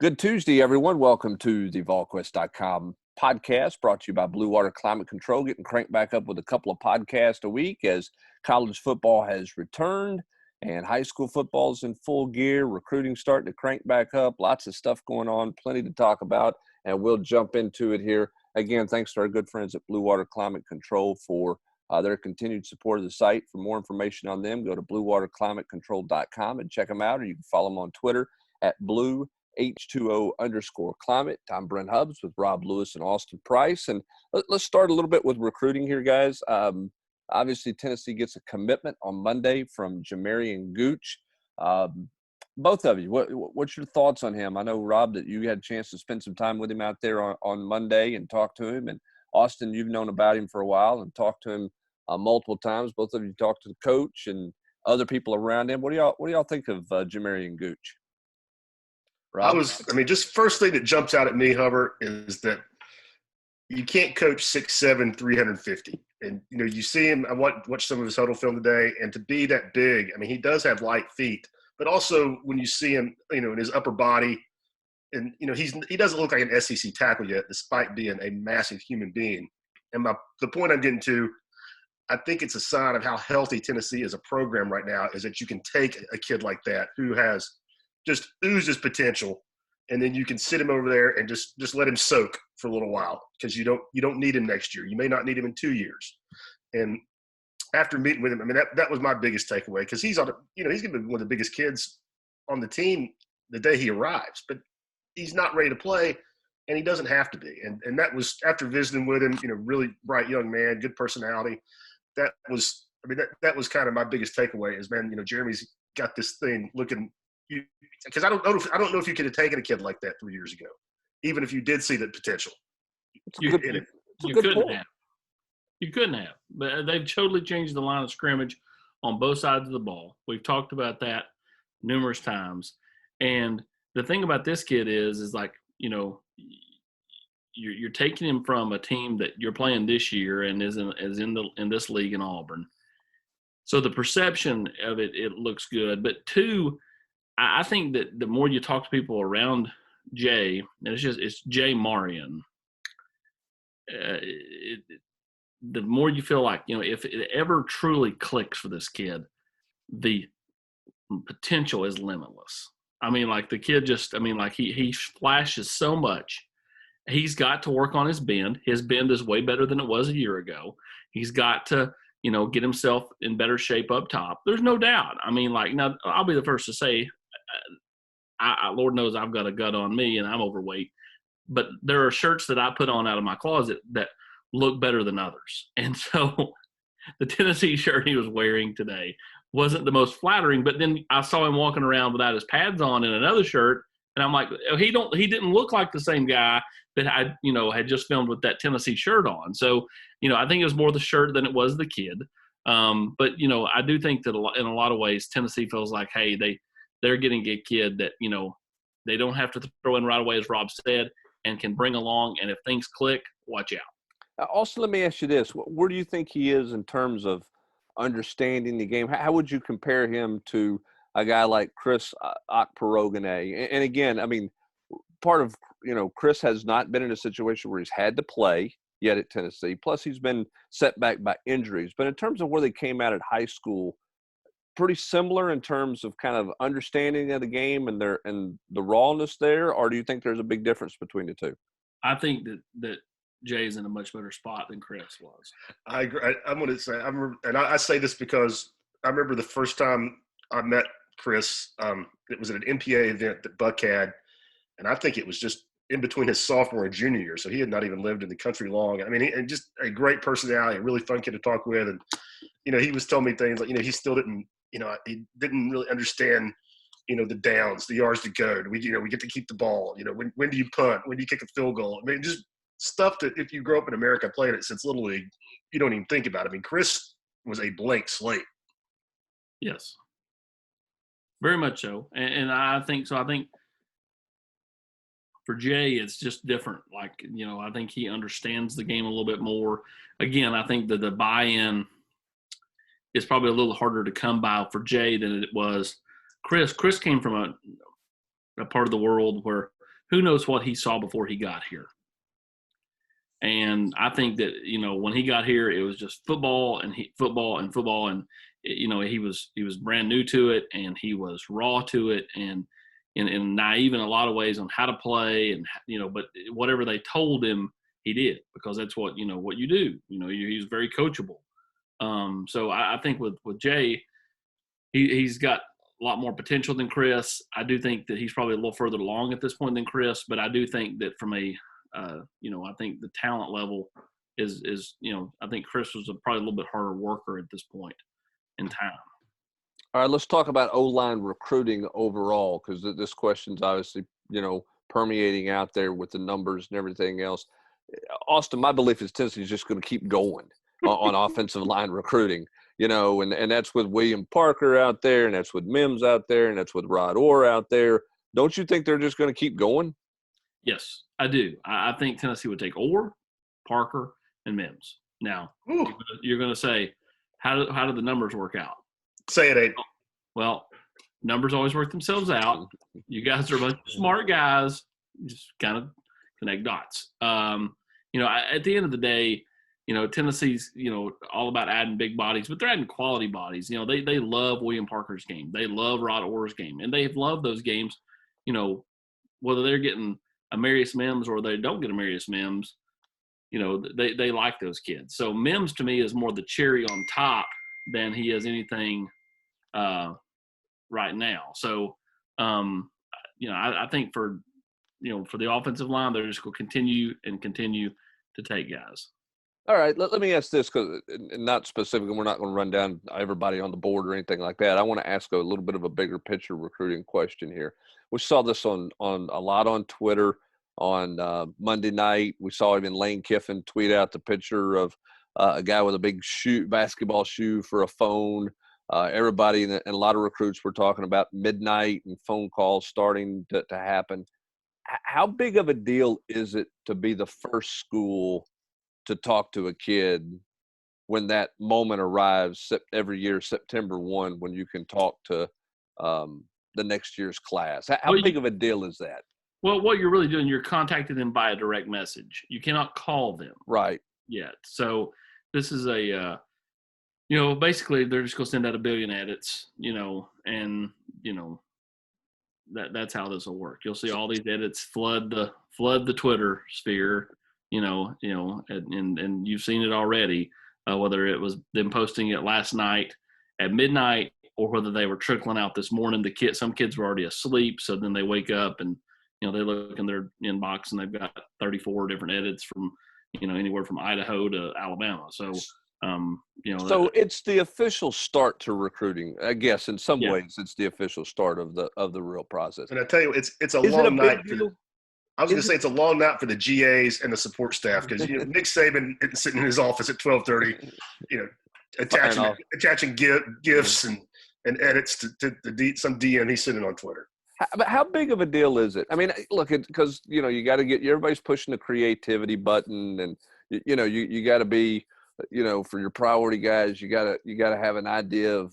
Good Tuesday, everyone. Welcome to the Volquest.com podcast brought to you by Blue Water Climate Control. Getting cranked back up with a couple of podcasts a week as college football has returned and high school football is in full gear. Recruiting starting to crank back up. Lots of stuff going on, plenty to talk about, and we'll jump into it here. Again, thanks to our good friends at Blue Water Climate Control for their continued support of the site. For more information on them, go to bluewaterclimatecontrol.com and check them out, or you can follow them on Twitter at H2O_climate. I'm Brent Hubbs with Rob Lewis and Austin Price. And let's start a little bit with recruiting here, guys. Obviously, Tennessee gets a commitment on Monday from Jamarian Gooch. Both of you, what's your thoughts on him? I know, Rob, that you had a chance to spend some time with him out there on Monday and talk to him. And Austin, you've known about him for a while and talked to him multiple times. Both of you talked to the coach and other people around him. What do y'all think of Jamarian Gooch? Rob? Just first thing that jumps out at me, Hubbard, is that you can't coach 6'7", 350. And, you see him, I watched some of his huddle film today, and to be that big, he does have light feet. But also when you see him, in his upper body, and, he doesn't look like an SEC tackle yet, despite being a massive human being. And the point I'm getting to, I think it's a sign of how healthy Tennessee is a program right now, is that you can take a kid like that who has just oozes potential, and then you can sit him over there and just let him soak for a little while, because you don't need him next year. You may not need him in 2 years. And after meeting with him, that was my biggest takeaway, because he's going to be one of the biggest kids on the team the day he arrives, but he's not ready to play, and he doesn't have to be. And that was after visiting with him, really bright young man, good personality. That was kind of my biggest takeaway is, man, Jeremy's got this thing looking. Because I don't know if you could have taken a kid like that 3 years ago, even if you did see the potential. You couldn't have. You couldn't have. But they've totally changed the line of scrimmage on both sides of the ball. We've talked about that numerous times. And the thing about this kid is like, you're taking him from a team that you're playing this year and is in this league in Auburn. So the perception of it looks good. But two, I think that the more you talk to people around Jay, and it's Jay Marion, the more you feel like, if it ever truly clicks for this kid, the potential is limitless. The kid he flashes so much. He's got to work on his bend. His bend is way better than it was a year ago. He's got to, get himself in better shape up top. There's no doubt. Now I'll be the first to say, Lord knows I've got a gut on me and I'm overweight, but there are shirts that I put on out of my closet that look better than others. And so the Tennessee shirt he was wearing today wasn't the most flattering, but then I saw him walking around without his pads on in another shirt. And I'm like, he didn't look like the same guy that I, had just filmed with that Tennessee shirt on. So, I think it was more the shirt than it was the kid. But I do think that in a lot of ways, Tennessee feels like, hey, they're getting a kid that, they don't have to throw in right away, as Rob said, and can bring along. And if things click, watch out. Also, let me ask you this. Where do you think he is in terms of understanding the game? How would you compare him to a guy like Chris Okporogane? And again, part of, Chris has not been in a situation where he's had to play yet at Tennessee. Plus, he's been set back by injuries. But in terms of where they came out at high school, pretty similar in terms of kind of understanding of the game and the rawness there, or do you think there's a big difference between the two? I think that Jay's in a much better spot than Chris was. I agree. I'm going to say, I say this because I remember the first time I met Chris. It was at an MPA event that Buck had, and I think it was just in between his sophomore and junior year, so he had not even lived in the country long. And just a great personality, a really fun kid to talk with, and he was telling me things like, he still didn't. He didn't really understand, the downs, the yards to go. We get to keep the ball. When do you punt? When do you kick a field goal? Just stuff that if you grow up in America playing it since Little League, you don't even think about it. Chris was a blank slate. Yes, very much so. And I think so. I think for Jay, it's just different. I think he understands the game a little bit more. Again, I think that the buy-in is probably a little harder to come by for Jay than it was Chris. Chris came from a part of the world where who knows what he saw before he got here. And I think that, when he got here, it was just football and football. And, he was brand new to it, and he was raw to it, and naive in a lot of ways on how to play, and, but whatever they told him, he did, because that's what you do. He's very coachable. So I think with Jay, he's got a lot more potential than Chris. I do think that he's probably a little further along at this point than Chris, but I do think that from I think the talent level is I think Chris was probably a little bit harder worker at this point in time. All right, let's talk about O-line recruiting overall, because this question's obviously, permeating out there with the numbers and everything else. Austin, my belief is Tennessee's just going to keep going on offensive line recruiting, and that's with William Parker out there, and that's with Mims out there, and that's with Rod Orr out there. Don't you think they're just going to keep going? Yes, I do. I think Tennessee would take Orr, Parker, and Mims. Now, you're going to say, how do the numbers work out? Say it ain't. Well, numbers always work themselves out. You guys are a bunch of smart guys. You just kind of connect dots. At the end of the day, Tennessee's, all about adding big bodies, but they're adding quality bodies. They love William Parker's game. They love Rod Orr's game. And they've loved those games, whether they're getting Amarius Mims or they don't get Amarius Mims, they like those kids. So Mims to me is more the cherry on top than he is anything right now. So, I think for the offensive line, they're just going to continue to take guys. All right, let me ask this, because not specific, and we're not going to run down everybody on the board or anything like that. I want to ask a little bit of a bigger picture recruiting question here. We saw this on a lot on Twitter on Monday night. We saw even Lane Kiffin tweet out the picture of a guy with a big basketball shoe for a phone. Everybody and a lot of recruits were talking about midnight and phone calls starting to happen. How big of a deal is it to be the first school to talk to a kid when that moment arrives every year, September 1, when you can talk to the next year's class? How big of a deal is that? Well, what you're really doing, you're contacting them by a direct message. You cannot call them. Right. Yet. So this is basically they're just going to send out 1 billion edits, and, that's how this will work. You'll see all these edits flood the Twitter sphere, and you've seen it already, whether it was them posting it last night at midnight or whether they were trickling out this morning. Some kids were already asleep, so then they wake up and they look in their inbox and they've got 34 different edits from anywhere from Idaho to Alabama. So so it's the official start to recruiting, I guess. In some ways, it's the official start of the real process. And I tell you, it's a long night. I was going to say it's a long night for the GAs and the support staff, because Nick Saban is sitting in his office at 12:30, attaching gifts and edits to some DM he's sitting on Twitter. But how big of a deal is it? I mean, look, because you got to get everybody's pushing the creativity button, and you got to be, for your priority guys, you got to have an idea of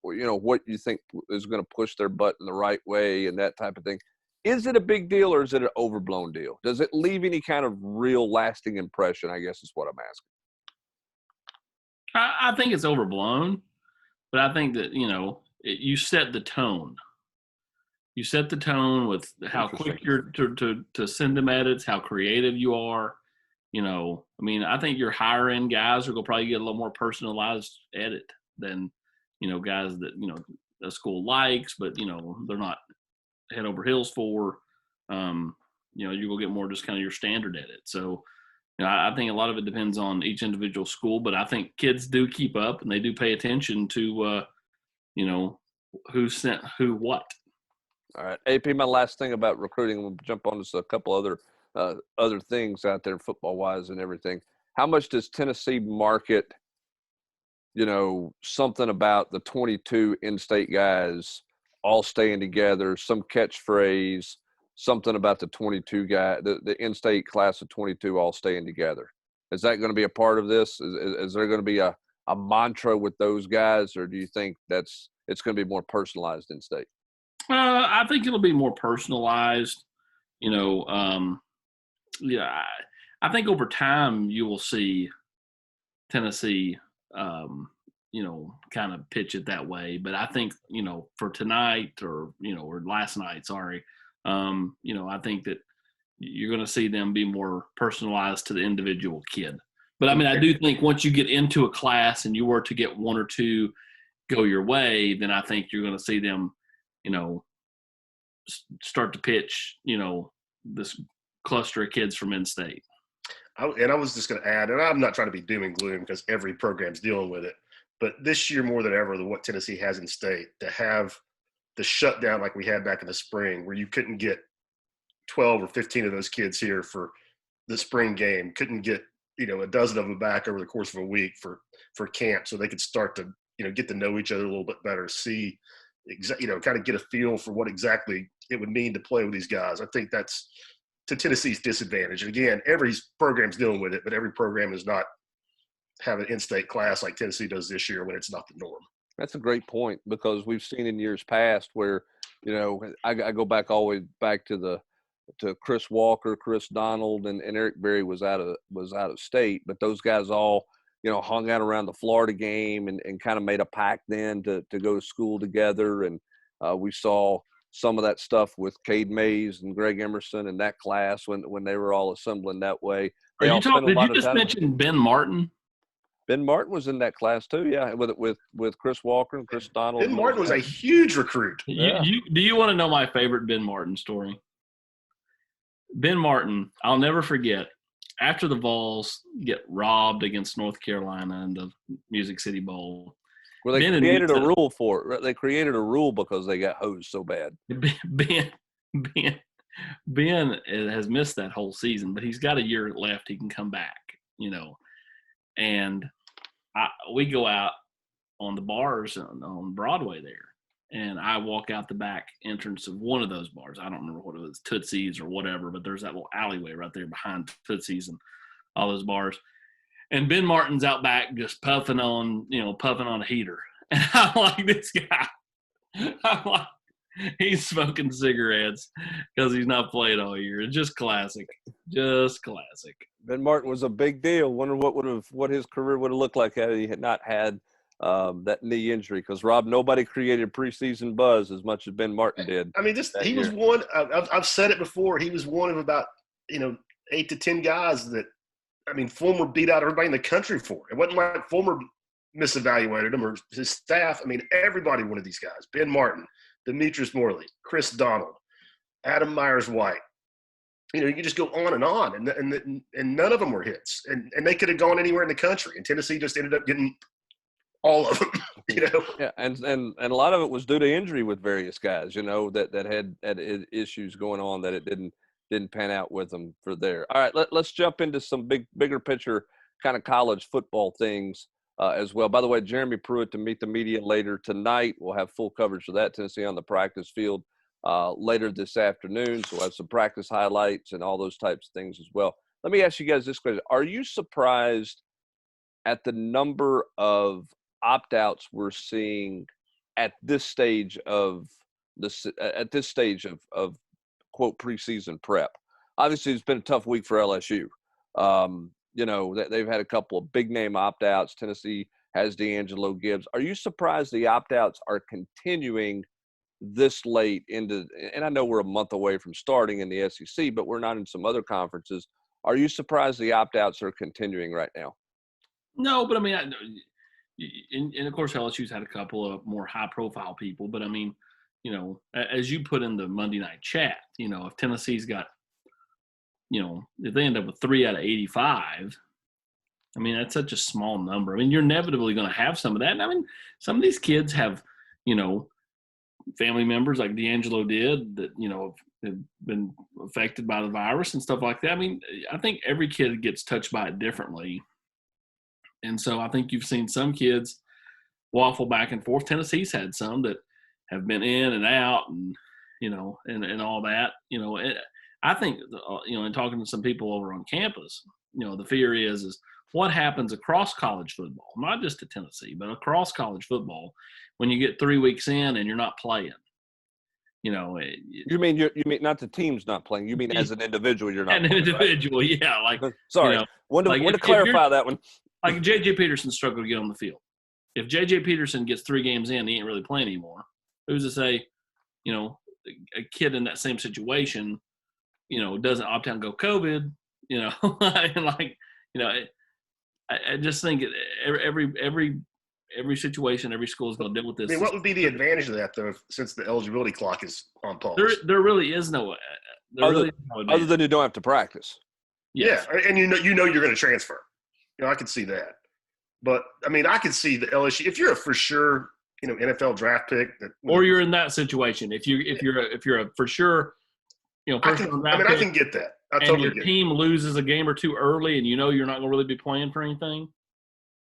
what you think is going to push their button the right way and that type of thing. Is it a big deal, or is it an overblown deal? Does it leave any kind of real lasting impression, I guess is what I'm asking. I think it's overblown, but I think that, you set the tone. You set the tone with how quick you're to send them edits, how creative you are. I think your higher end guys are going to probably get a little more personalized edit than, guys that, a school likes, but, they're not head over heels for. You will get more just kind of your standard edit. So, I think a lot of it depends on each individual school, but I think kids do keep up and they do pay attention to, who sent who what. All right, AP, my last thing about recruiting, we'll jump on to a couple other things out there football-wise and everything. How much does Tennessee market, something about the 22 in-state guys all staying together, some catchphrase, something about the 22 guy, the in-state class of 22 all staying together? Is that going to be a part of this? Is there going to be a mantra with those guys, or do you think it's going to be more personalized in-state? I think it'll be more personalized. Yeah, I think over time you will see Tennessee, kind of pitch it that way. But I think, for tonight or last night, sorry, I think that you're going to see them be more personalized to the individual kid. But I mean, I do think once you get into a class and you were to get one or two go your way, then I think you're going to see them, start to pitch, this cluster of kids from in-state. I was just going to add, and I'm not trying to be doom and gloom because every program's dealing with it, but this year more than ever, what Tennessee has in state, to have the shutdown like we had back in the spring where you couldn't get 12 or 15 of those kids here for the spring game, couldn't get, a dozen of them back over the course of a week for camp so they could start to, get to know each other a little bit better, see, kind of get a feel for what exactly it would mean to play with these guys. I think that's to Tennessee's disadvantage. And again, every program's dealing with it, but every program does not have an in-state class like Tennessee does this year when it's not the norm. That's a great point, because we've seen in years past where, I go back all the way back to Chris Walker, Chris Donald, and Eric Berry was out of state, but those guys all, hung out around the Florida game and kind of made a pact then to go to school together. And we saw some of that stuff with Cade Mays and Greg Emerson and that class when they were all assembling that way. Did you just mention Ben Martin? Ben Martin was in that class too, yeah, with Chris Walker and Chris Donald. Ben Martin was a huge recruit. Yeah. Do you want to know my favorite Ben Martin story? Ben Martin, I'll never forget, after the Vols get robbed against North Carolina in the Music City Bowl. Well, they created a rule for it. They created a rule because they got hosed so bad. Ben has missed that whole season, but he's got a year left. He can come back, And we go out on the bars on Broadway there, and I walk out the back entrance of one of those bars. I don't remember what it was, Tootsie's or whatever, but there's that little alleyway right there behind Tootsie's and all those bars. And Ben Martin's out back just puffing on a heater. And I'm like, this guy, he's smoking cigarettes because he's not played all year. It's just classic. Just classic. Ben Martin was a big deal. Wonder what his career would have looked like had he had not had that knee injury. Because, Rob, nobody created preseason buzz as much as Ben Martin did. I mean, was one. I've said it before. He was one of about 8 to 10 guys that, Fulmer beat out everybody in the country for. It wasn't like Fulmer misevaluated him or his staff. Everybody wanted these guys. Ben Martin, Demetrius Morley, Chris Donald, Adam Myers-White. You can just go on, and none of them were hits. And they could have gone anywhere in the country. And Tennessee just ended up getting all of them, Yeah, and a lot of it was due to injury with various guys, that had issues going on that it didn't pan out with them for there. All right, let's jump into some bigger picture kind of college football things as well. By the way, Jeremy Pruitt to Meet the Media later tonight. We'll have full coverage of that. Tennessee on the practice field later this afternoon. So we'll have some practice highlights and all those types of things as well. Let me ask you guys this question. Are you surprised at the number of opt-outs we're seeing at this stage of quote preseason prep? Obviously, it's been a tough week for LSU. They've had a couple of big name opt-outs. Tennessee has D'Angelo Gibbs. Are you surprised the opt-outs are continuing this late into? And I know we're a month away from starting in the SEC, but we're not in some other conferences. Are you surprised the opt-outs are continuing right now? No, but and of course LSU's had a couple of more high-profile people, but as you put in the Monday night chat, if Tennessee's got, if they end up with 3 out of 85, that's such a small number. You're inevitably going to have some of that. And some of these kids have, family members like D'Angelo did that, have been affected by the virus and stuff like that. I think every kid gets touched by it differently. And so I think you've seen some kids waffle back and forth. Tennessee's had some that have been in and out and, and all that, I think, in talking to some people over on campus, the fear is what happens across college football, not just to Tennessee, but across college football when you get 3 weeks in and you're not playing. You know, you mean not the team's not playing. You mean as an individual, you're not an playing, individual, right? yeah. Like, Sorry, want to clarify that one. Like J.J. Peterson struggled to get on the field. If J.J. Peterson gets 3 games in, he ain't really playing anymore. Who's to say, you know, a kid in that same situation, you know, doesn't opt out and go COVID, you know, and like, you know, I just think every situation, every school is going to deal with this. I mean, what would be the advantage of that, though, since the eligibility clock is on pause? There really is no Other than you don't have to practice. Yes. Yeah, and you know you're going to transfer. You know, I could see that. But I mean, I could see the LSU if you're a for sure, you know, NFL draft pick, or you're in that situation. If you're a for sure, you know, I can get that. And your team loses a game or two early, and you know you're not going to really be playing for anything.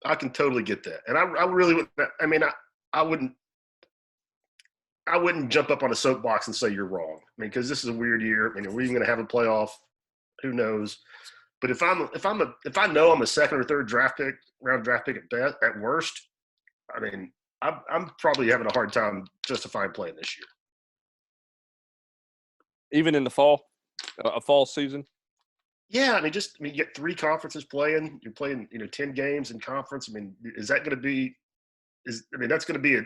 I can totally get that, and I really would. I mean, I wouldn't jump up on a soapbox and say you're wrong. I mean, because this is a weird year. I mean, are we even going to have a playoff? Who knows? But if I know I'm a second or third round draft pick at worst, I mean, I'm probably having a hard time justifying playing this year. Even in the fall, a fall season. Yeah, I mean, you get 3 conferences playing. You're playing, 10 games in conference. I mean, is that going to be? That's going to be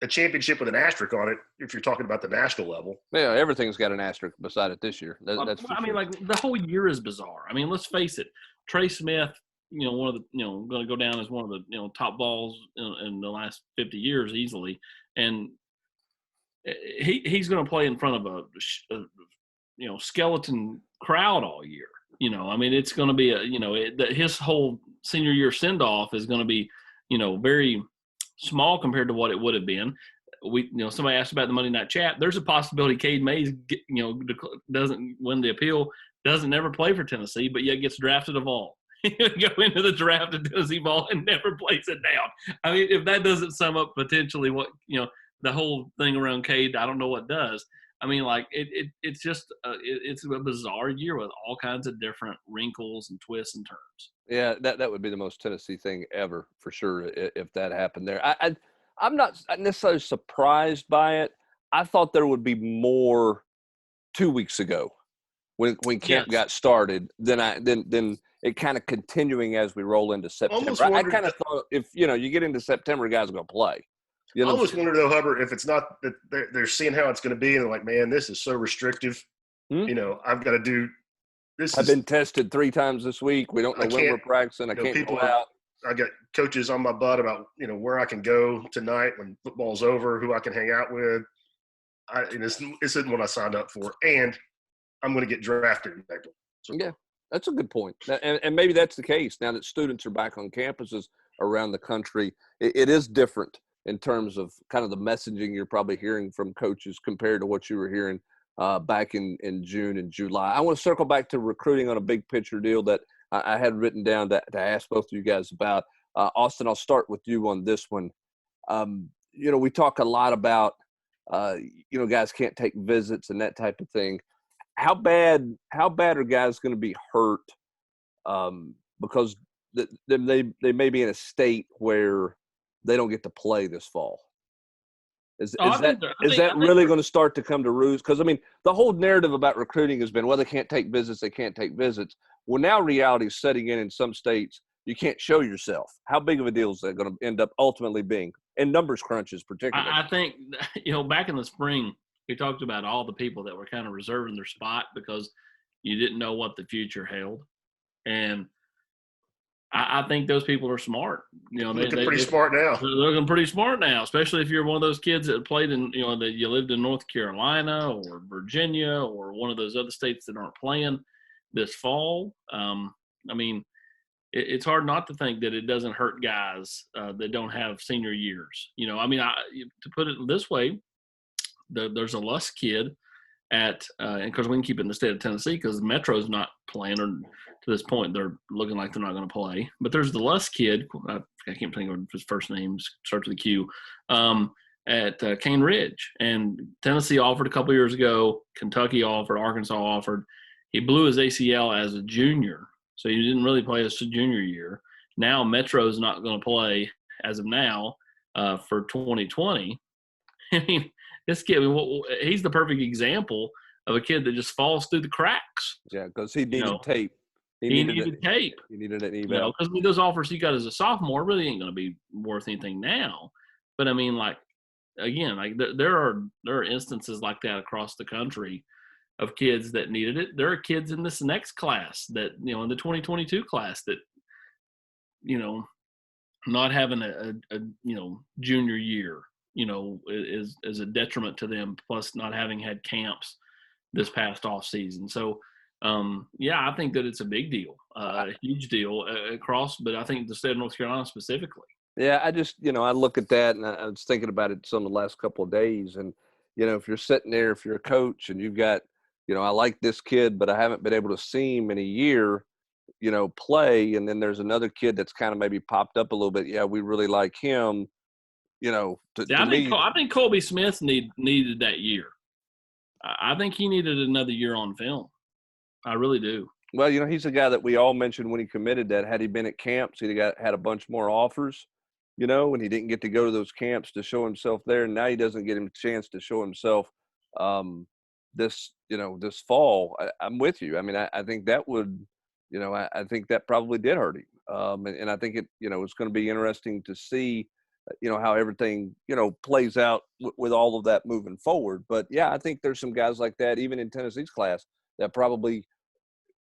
a championship with an asterisk on it if you're talking about the national level. Yeah, everything's got an asterisk beside it this year. That's sure. Like the whole year is bizarre. I mean, let's face it. Trey Smith, one of the, going to go down as one of the, top balls in the last 50 years easily, and he's going to play in front of a skeleton crowd all year. It's going to be his whole senior year send off is going to be, very small compared to what it would have been. Somebody asked about the Monday Night Chat. There's a possibility Cade Mays, doesn't win the appeal, doesn't never play for Tennessee, but yet gets drafted of all. Go into the draft of Tennessee ball and never plays it down. I mean, if that doesn't sum up potentially what the whole thing around Cade, I don't know what does. I mean, like it's just it's a bizarre year with all kinds of different wrinkles and twists and turns. Yeah, that would be the most Tennessee thing ever for sure if that happened there. I'm not necessarily surprised by it. I thought there would be more 2 weeks ago when camp got started than it kind of continuing as we roll into September. I kind of thought if you get into September, guys are going to play. I almost wonder though, Hubbard, if it's not that they're seeing how it's going to be and they're like, man, this is so restrictive. I've got to do this. I've been tested 3 times this week. We don't know when we're practicing. I can't go out. I got coaches on my butt about where I can go tonight when football's over, who I can hang out with. This isn't what I signed up for, and I'm going to get drafted in April. So. Yeah, that's a good point, and maybe that's the case now that students are back on campuses around the country. It is different in terms of kind of the messaging you're probably hearing from coaches compared to what you were hearing back in June and July. I want to circle back to recruiting on a big picture deal that I had written down to ask both of you guys about. Austin, I'll start with you on this one. We talk a lot about, guys can't take visits and that type of thing. How bad are guys going to be hurt because they may be in a state where they don't get to play this fall? Is that really going to start to come to roost? Because, the whole narrative about recruiting has been, well, they can't take visits. Well, now reality is setting in some states. You can't show yourself. How big of a deal is that going to end up ultimately being? And numbers crunches particularly. I think, back in the spring, we talked about all the people that were kind of reserving their spot because you didn't know what the future held. And I think those people are smart. They're looking pretty smart now. They're looking pretty smart now, especially if you're one of those kids that played in, that you lived in North Carolina or Virginia or one of those other states that aren't playing this fall. It's hard not to think that it doesn't hurt guys that don't have senior years. To put it this way, there's a Lusk kid and because we can keep it in the state of Tennessee because Metro's not playing, or to this point they're looking like they're not going to play. But there's the Lusk kid. I can't think of his first name. Starts with a Q. At Cane Ridge, and Tennessee offered a couple years ago. Kentucky offered. Arkansas offered. He blew his ACL as a junior, so he didn't really play his junior year. Now Metro's not going to play as of now for 2020. this kid, he's the perfect example of a kid that just falls through the cracks. Yeah, because he needed know, tape. He needed tape. He needed an eval. You know, because those offers he got as a sophomore really ain't going to be worth anything now. But I mean, like, again, like there are instances like that across the country of kids that needed it. There are kids in this next class that, you know, in the 2022 class that, you know, not having a you know, junior year, you know, is a detriment to them, plus not having had camps this past off season. So yeah, I think that it's a big deal, a huge deal across, but I think the state of North Carolina specifically. Yeah, I just, you know, I look at that and I was thinking about it some of the last couple of days. And, you know, if you're sitting there, if you're a coach and you've got, you know, I like this kid, but I haven't been able to see him in a year, you know, play. And then there's another kid that's kind of maybe popped up a little bit. Yeah, we really like him. You know, I think Colby Smith needed that year. I think he needed another year on film. I really do. Well, you know, he's a guy that we all mentioned when he committed that had he been at camps, he'd have had a bunch more offers, you know, and he didn't get to go to those camps to show himself there. And now he doesn't get him a chance to show himself this fall. I'm with you. I mean, I think that would, you know, I think that probably did hurt him. And I think it, you know, it's going to be interesting to see, you know, how everything, you know, plays out with all of that moving forward. But yeah, I think there's some guys like that, even in Tennessee's class, that probably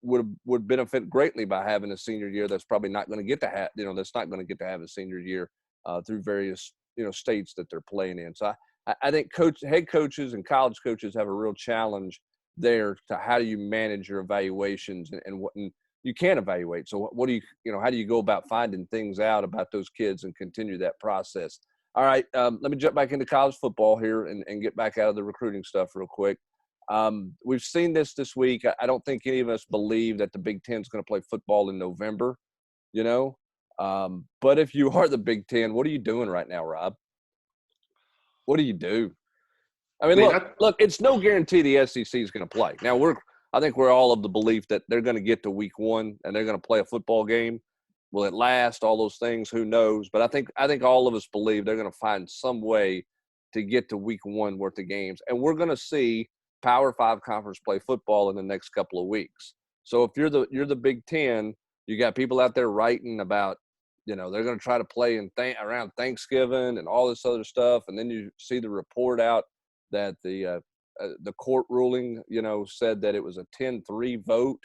would benefit greatly by having a senior year. That's probably not going to get to have, you know, that's not going to get to have a senior year through various, you know, states that they're playing in. So I think head coaches and college coaches have a real challenge there to how do you manage your evaluations and what you can evaluate. So what do you know, how do you go about finding things out about those kids and continue that process? All right, let me jump back into college football here and get back out of the recruiting stuff real quick. We've seen this week. I don't think any of us believe that the Big Ten is going to play football in November, you know. But if you are the Big Ten, what are you doing right now, Rob? What do you do? I mean, look, it's no guarantee the SEC is going to play. Now, I think we're all of the belief that they're going to get to week 1 and they're going to play a football game. Will it last? All those things, who knows? But I think all of us believe they're going to find some way to get to week 1 worth of games. And we're going to see Power 5 conference play football in the next couple of weeks. So if you're the Big Ten, you got people out there writing about, you know, they're going to try to play around Thanksgiving and all this other stuff. And then you see the report out that the court ruling, you know, said that it was a 10-3 vote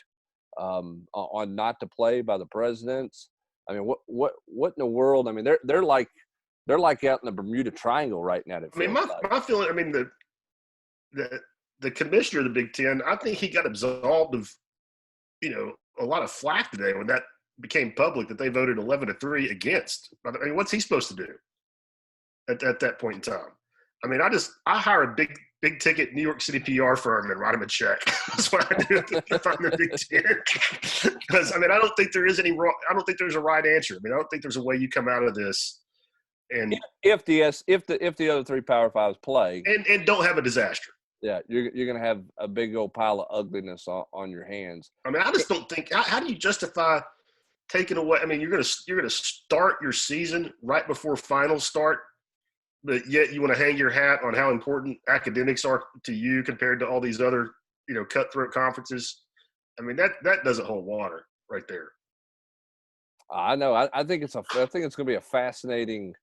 on not to play by the presidents. I mean, what in the world? I mean, they're like out in the Bermuda Triangle right now. I mean, my feeling. I mean, the commissioner of the Big Ten, I think he got absolved of, you know, a lot of flack today when that became public that they voted 11-3 against. I mean, what's he supposed to do at that point in time? I mean, I hire a big ticket New York City PR firm and write him a check. That's what I do if I'm the Big Ten. Because I mean, I don't think there is any wrong. I don't think there's a right answer. I mean, I don't think there's a way you come out of this. And if the other 3 Power 5s play and don't have a disaster. Yeah, you're going to have a big old pile of ugliness on your hands. I mean, I just don't think. How do you justify taking away? I mean, you're going to start your season right before finals start, but yet you want to hang your hat on how important academics are to you compared to all these other, you know, cutthroat conferences. I mean, that doesn't hold water right there. I know. I think it's going to be a fascinating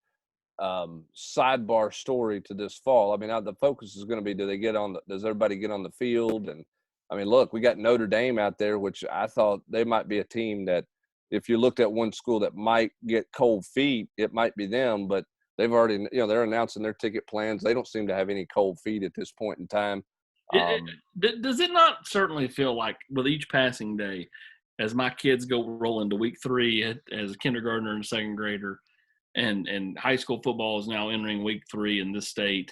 sidebar story to this fall. I mean, the focus is going to be, does everybody get on the field? And I mean, look, we got Notre Dame out there, which I thought they might be a team that if you looked at one school that might get cold feet, it might be them, but they've already, you know, they're announcing their ticket plans. They don't seem to have any cold feet at this point in time. Does it not certainly feel like with each passing day, as my kids go roll into week 3 as a kindergartner and second grader, and high school football is now entering week 3 in this state,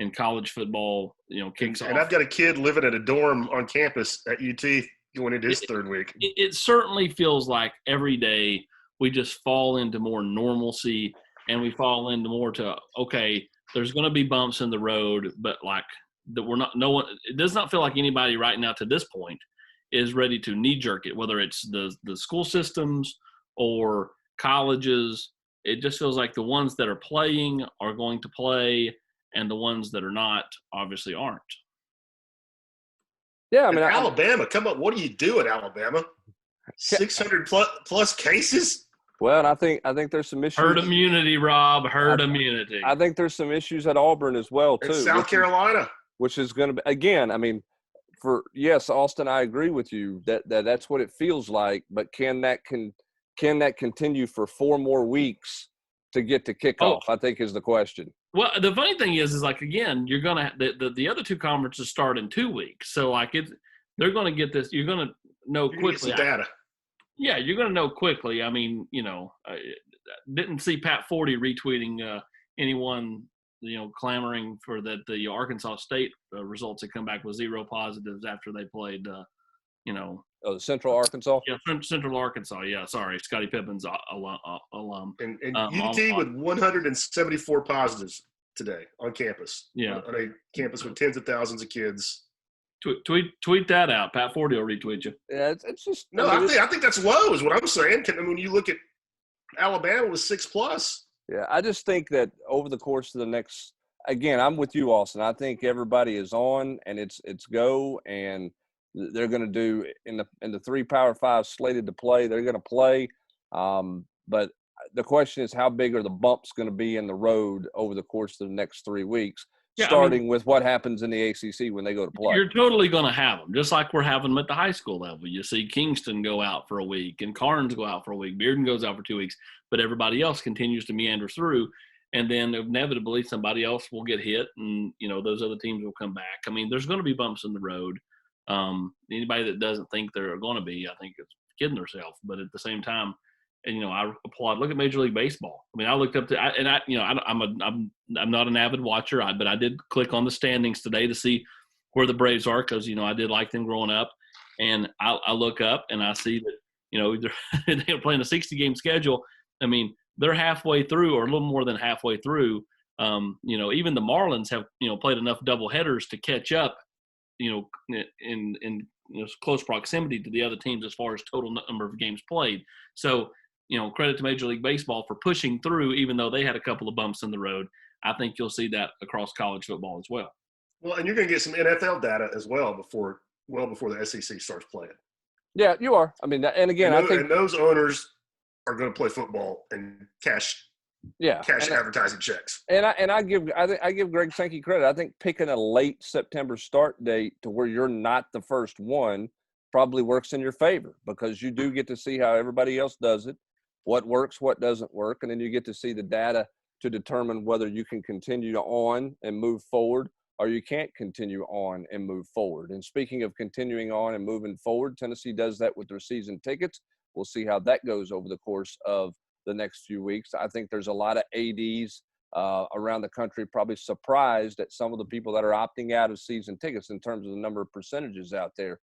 and college football, you know, kicks off. And I've got a kid living at a dorm on campus at UT going into his 3rd week. It certainly feels like every day we just fall into more normalcy, and we fall into more to, okay, there's going to be bumps in the road, but like that it does not feel like anybody right now to this point is ready to knee jerk it, whether it's the school systems or colleges. It just feels like the ones that are playing are going to play, and the ones that are not obviously aren't. Yeah, I mean, Alabama, come on, what do you do at Alabama? 600 plus cases. Well, and I think there's some issues. Herd immunity, Rob. Herd immunity. I think there's some issues at Auburn as well too. And South Carolina, which is going to be, again. I mean, Austin, I agree with you that's what it feels like. But can that continue for 4 more weeks to get to kickoff? I think is the question. Well, the funny thing is like, again, you're gonna the other 2 conferences start in 2 weeks, so like they're going to get this. You're going to know quickly. Data. Yeah, you're going to know quickly. I mean, didn't see Pat Forty retweeting anyone, clamoring for that the Arkansas State results had come back with 0 positives after they played, Central Arkansas? Yeah, Central Arkansas. Yeah, sorry, Scottie Pippen's alum. And UT with 174 positives today on campus. Yeah. On a campus with tens of thousands of kids. Tweet that out. Pat Forty will retweet you. Yeah, it's just – I think that's low is what I'm saying. When you look at Alabama with 6+. Yeah, I just think that over the course of the next – again, I'm with you, Austin. I think everybody is on and it's go, and they're going to do in the 3 Power 5 slated to play. They're going to play, but the question is how big are the bumps going to be in the road over the course of the next 3 weeks, starting with what happens in the ACC when they go to play. You're totally going to have them, just like we're having them at the high school level. You see Kingston go out for a week and Carnes go out for a week. Bearden goes out for 2 weeks, but everybody else continues to meander through. And then inevitably somebody else will get hit and, those other teams will come back. I mean, there's going to be bumps in the road. Anybody that doesn't think there are going to be, I think is kidding themselves. But at the same time, and I applaud. Look at Major League Baseball. I mean, I looked up to, I'm not an avid watcher, but I did click on the standings today to see where the Braves are because I did like them growing up, and I look up and I see that they're playing a 60-game schedule. I mean, they're halfway through or a little more than halfway through. Even the Marlins have played enough doubleheaders to catch up. In close proximity to the other teams as far as total number of games played. So, credit to Major League Baseball for pushing through, even though they had a couple of bumps in the road. I think you'll see that across college football as well. Well, and you're going to get some NFL data as well before the SEC starts playing. Yeah, you are. I mean, and again, I think those owners are going to play football and cash advertising checks. And I give Greg Sankey credit. I think picking a late September start date to where you're not the first one probably works in your favor because you do get to see how everybody else does it, what works, what doesn't work, and then you get to see the data to determine whether you can continue on and move forward or you can't continue on and move forward. And speaking of continuing on and moving forward, Tennessee does that with their season tickets. We'll see how that goes over the course of the next few weeks. I think there's a lot of ADs around the country probably surprised at some of the people that are opting out of season tickets in terms of the number of percentages out there.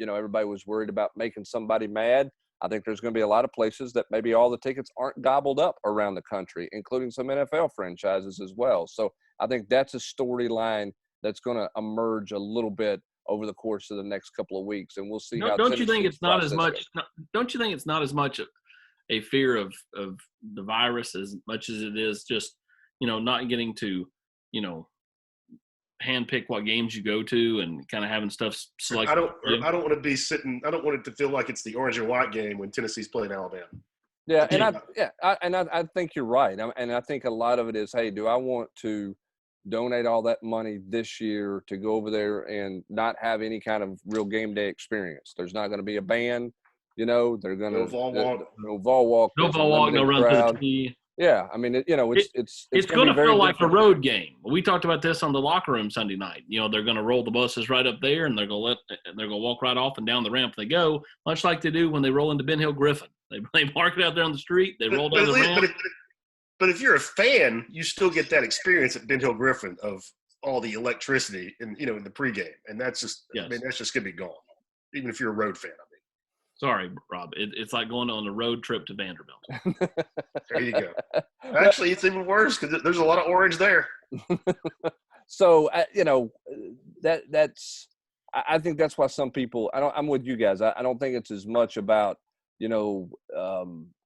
Everybody was worried about making somebody mad. I think there's going to be a lot of places that maybe all the tickets aren't gobbled up around the country, including some NFL franchises as well. So I think that's a storyline that's going to emerge a little bit over the course of the next couple of weeks, and we'll see. Don't you think it's not as much? Don't you think it's not as much a fear of the virus as much as it is just not getting to handpick what games you go to and kind of having stuff selected? I don't want to be sitting. I don't want it to feel like it's the orange and white game when Tennessee's playing Alabama. Yeah, and I think you're right. And I think a lot of it is, hey, do I want to donate all that money this year to go over there and not have any kind of real game day experience? There's not going to be a band. They're going to no ball walk, no run to the tee. Yeah, I mean, it's going to feel like a road game. We talked about this on the locker room Sunday night. They're going to roll the buses right up there, and they're going to walk right off and down the ramp they go, much like they do when they roll into Ben Hill Griffin. They park it out there on the street, they roll down the ramp. But if you're a fan, you still get that experience at Ben Hill Griffin of all the electricity in the pregame, and that's just that's just going to be gone, even if you're a road fan. Sorry, Rob. It's like going on a road trip to Vanderbilt. There you go. Actually, it's even worse because there's a lot of orange there. So, that's – I think that's why some people – I'm with you guys. I don't think it's as much about,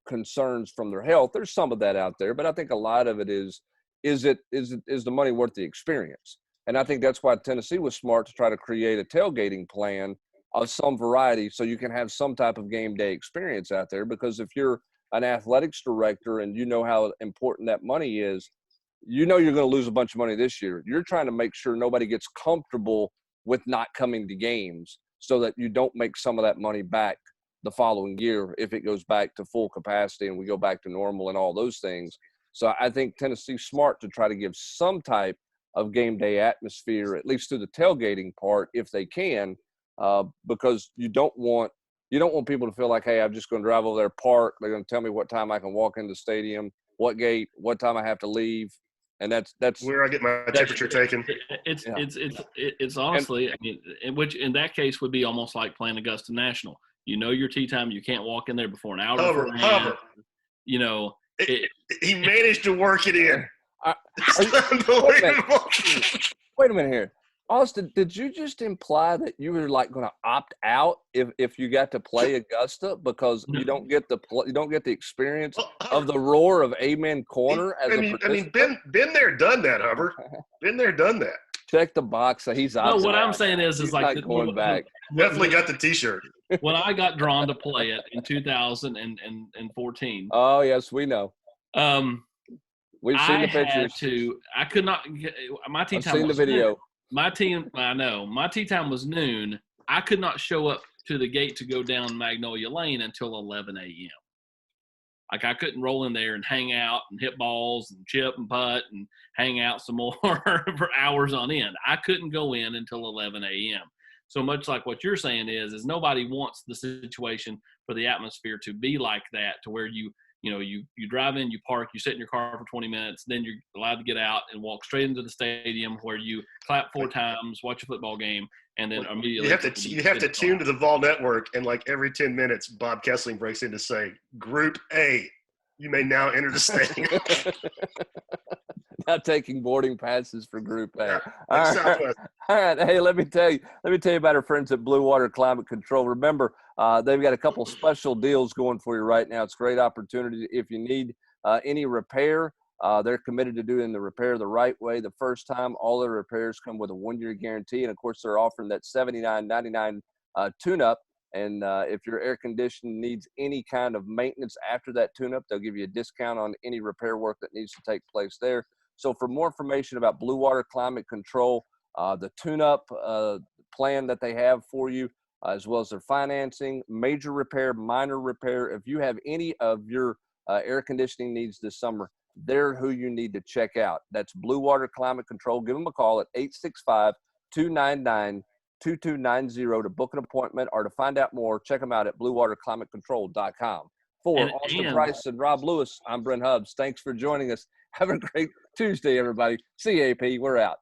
concerns from their health. There's some of that out there, but I think a lot of it is is the money worth the experience? And I think that's why Tennessee was smart to try to create a tailgating plan of some variety so you can have some type of game day experience out there. Because if you're an athletics director and you know how important that money is, you know you're going to lose a bunch of money this year. You're trying to make sure nobody gets comfortable with not coming to games so that you don't make some of that money back the following year if it goes back to full capacity and we go back to normal and all those things. So I think Tennessee's smart to try to give some type of game day atmosphere, at least through the tailgating part, if they can, because you don't want people to feel like, hey, I'm just going to drive over there, park. They're going to tell me what time I can walk into the stadium, what gate, what time I have to leave. And that's where I get my temperature taken. It's honestly, I mean, which in that case would be almost like playing Augusta National. You know your tee time. You can't walk in there before an hour. Hover. You know, he managed to work it in. Unbelievable. Wait a minute here. Austin, did you just imply that you were like going to opt out if you got to play Augusta because you don't get the experience of the roar of Amen Corner as a participant? I mean, been there, done that, Hubbard. Been there, done that. Check the box. So he's no. What I'm saying is like not going back. Definitely got the T-shirt. When I got drawn to play it in 2014. Oh yes, we know. We've seen the pictures. I could not. My tee time. I've seen the video. Noon. My tee time was noon. I could not show up to the gate to go down Magnolia Lane until 11 a.m. Like I couldn't roll in there and hang out and hit balls and chip and putt and hang out some more for hours on end. I couldn't go in until 11 a.m. So much like what you're saying is nobody wants the situation for the atmosphere to be like that, to where you drive in, you park, you sit in your car for 20 minutes, then you're allowed to get out and walk straight into the stadium where you clap 4 times, watch a football game, and then immediately you have to tune to the Vol Network, and like every 10 minutes, Bob Kessling breaks in to say, "Group A, you may now enter the stadium." Now taking boarding passes for Group A. Yeah, all right. Hey, let me tell you about our friends at Blue Water Climate Control. Remember, they've got a couple special deals going for you right now. It's a great opportunity. If you need any repair, they're committed to doing the repair the right way the first time. All their repairs come with a 1-year guarantee. And, of course, they're offering that $79.99 tune-up. And if your air conditioning needs any kind of maintenance after that tune-up, they'll give you a discount on any repair work that needs to take place there. So for more information about Blue Water Climate Control, the tune-up plan that they have for you, as well as their financing, major repair, minor repair, if you have any of your air conditioning needs this summer, they're who you need to check out. That's Blue Water Climate Control. Give them a call at 865-299-2290 to book an appointment or to find out more. Check them out at bluewaterclimatecontrol.com. For Austin Price and Rob Lewis, I'm Brent Hubbs. Thanks for joining us. Have a great Tuesday, everybody. CAP, we're out.